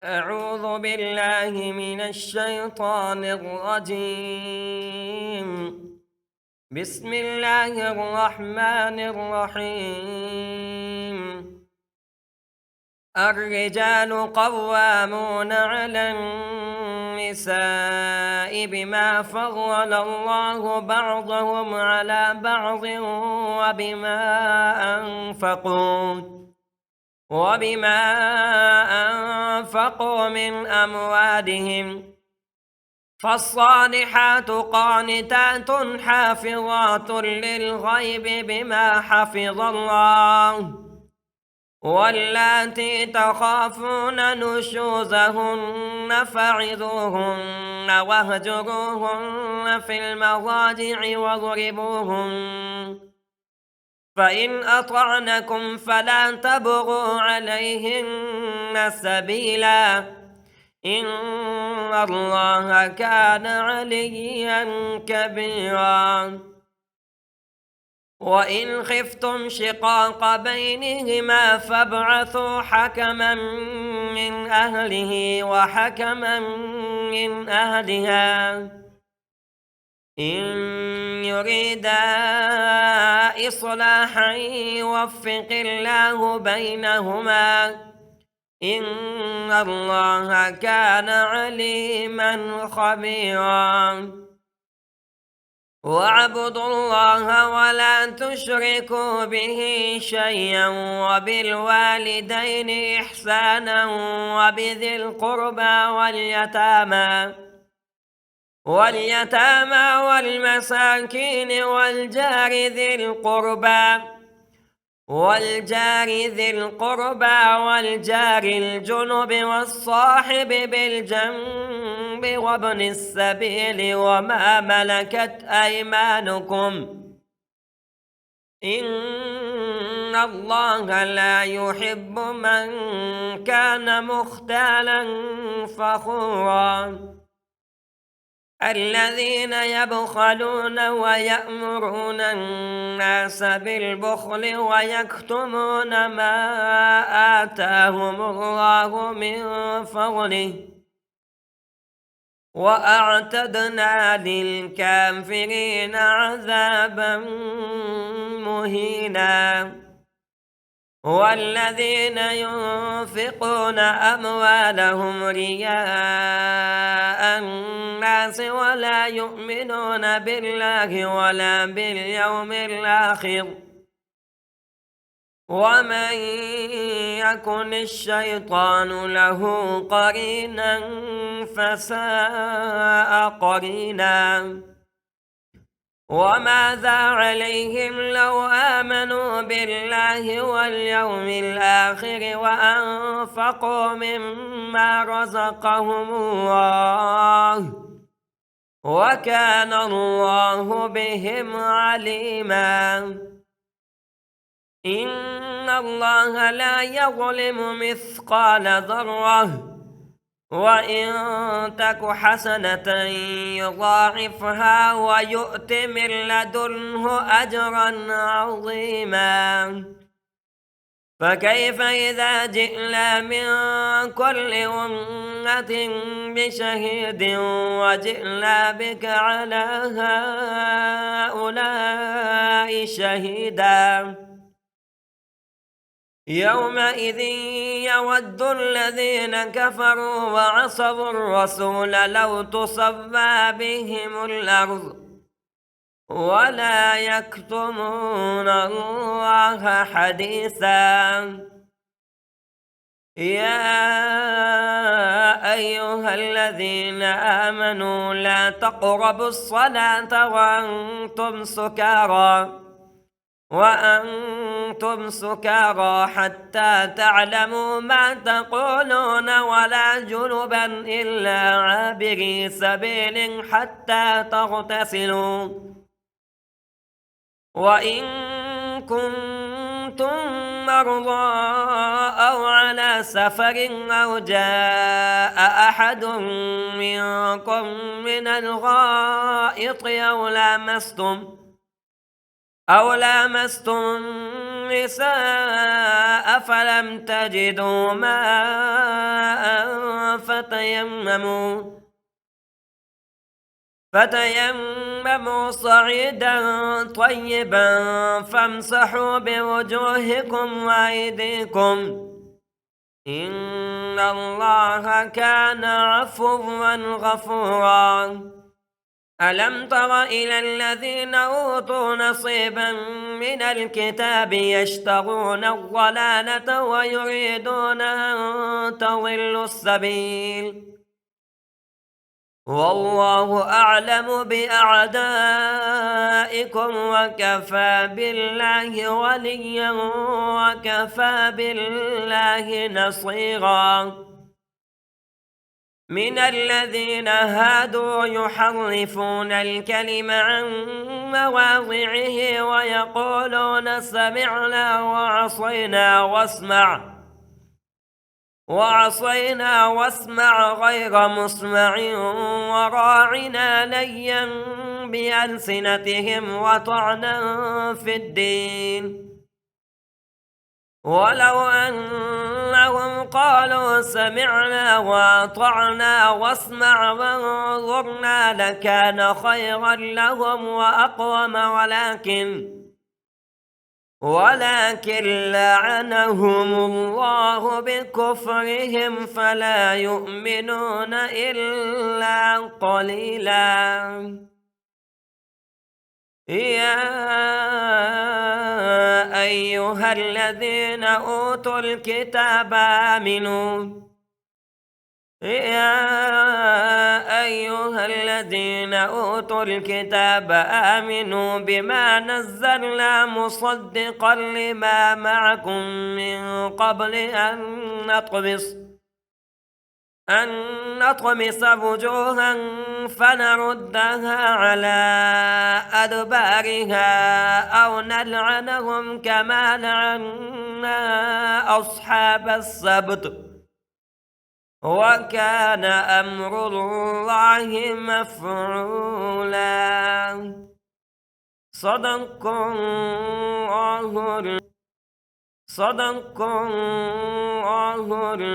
أعوذ بالله من الشيطان الرجيم. بسم الله الرحمن الرحيم. الرجال قوامون على النساء بما فضل الله بعضهم على بعض وبما أنفقوا من أموالهم، فالصالحات قانتات حافظات للغيب بما حفظ الله، واللاتي تخافون نشوزهن فعظوهن واهجروهن في المضاجع واضربوهن، فإن أطعنكم فلا تبغوا عليهن سبيلا، إن الله كان عليا كبيرا. وإن خفتم شقاق بينهما فابعثوا حكما من أهله وحكما من أهلها إن يريدا إصلاحا يوفق الله بينهما، إن الله كان عليما خبيرا. واعبدوا الله ولا تشركوا به شيئا، وبالوالدين إحسانا، وبذي القربى واليتامى والمساكين والجار ذي القربى والجار الجنب والصاحب بالجنب وابن السبيل وما ملكت أيمانكم، إن الله لا يحب من كان مختالا فخورا. الذين يبخلون ويأمرون الناس بالبخل ويكتمون ما آتاهم الله من فضله، وأعتدنا للكافرين عذابا مهينا. والذين ينفقون أموالهم رياء الناس ولا يؤمنون بالله ولا باليوم الآخر، ومن يكن الشيطان له قرينا فساء قرينا. وماذا عليهم لو آمنوا بالله واليوم الآخر وأنفقوا مما رزقهم الله، وكان الله بهم عليما. إن الله لا يظلم مثقال ذرة، وإن تك حسنة يضاعفها ويؤت من لدنه أجرا عظيما. فكيف إذا جئنا من كل أمة بشهيد وجئنا بك على هؤلاء شهيدا، يومئذ يود الذين كفروا وعصوا الرسول لو تصفى بهم الأرض ولا يكتمون الله حديثا. يا أيها الذين آمنوا لا تقربوا الصلاة وأنتم سكارى حتى تعلموا ما تقولون، ولا جنبا إلا عابري سبيل حتى تغتسلوا، وإن كنتم مرضى أو على سفر أو جاء أحد منكم من الغائط أو لامستم النساء فلم تجدوا ماء فتيمموا صعيدا طيبا فامسحوا بوجوهكم وأيديكم إن الله كان عفوا غفورا. ألم تر إلى الذين أوتوا نصيبا من الكتاب يشترون الضلالة ويريدون أن تضلوا السبيل والله أعلم بأعدائكم وكفى بالله وليا وكفى بالله نصيرا. من الذين هادوا يحرفون الكلم عن مواضعه ويقولون سمعنا وعصينا واسمع غير مسمع وراعنا ليا بألسنتهم وطعنا في الدين ولو أنهم قالوا سمعنا وأطعنا واسمع وانظرنا لكان خيرا لهم وأقوم ولكن لعنهم الله بكفرهم فلا يؤمنون إلا قليلا. يا أيها الذين أوتوا الكتاب آمنوا بما نزلنا مصدقا لما معكم من قبل أن نطمس وجوها فنردها على أدبارها أو نلعنهم كما لعنا أصحاب السبت وكان أمر الله مفعولا. صدق الله